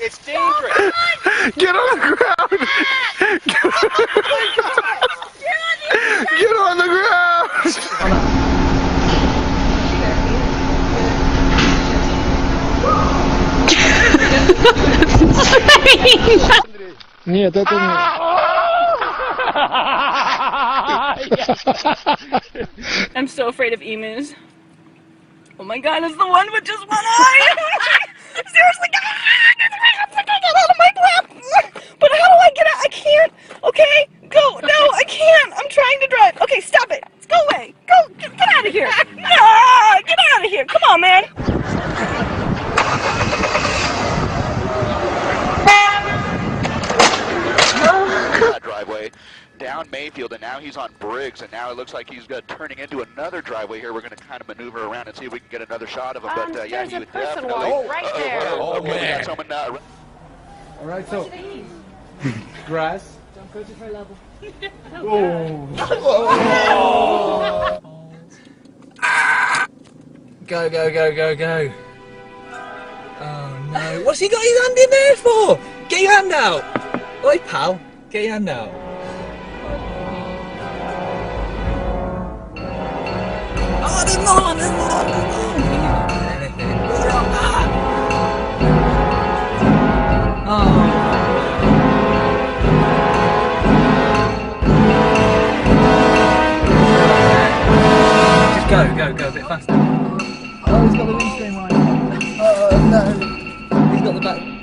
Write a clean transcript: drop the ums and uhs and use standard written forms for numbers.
It's dangerous. Get on the ground. Get on the ground. Нет, это не. I'm so afraid of emus. Oh my god, it's the one with just one eye! Seriously, get out of my lap! But how do I get out? I can't! Okay, go! No, I can't! I'm trying to drive! Okay, stop it! Go away! Go! Get out of here! No! Get out of here! Come on, man! Driveway down Mayfield, and now he's on Briggs, and now it looks like he's turning into another driveway here. We're going to kind of maneuver around and see if we can get another shot of him. But yeah, he would definitely. Right there. Okay, we got someone. All right, so grass. Don't go to her level. Go, go, go, go, go. Oh no. What's he got his hand in there for? Get your hand out. Oi, pal. Get your hand out. Oh, there's more, there's more, there's more. Oh. Just go, go, go a bit faster. Oh, he's got the windscreen right. Oh no. He's got the back.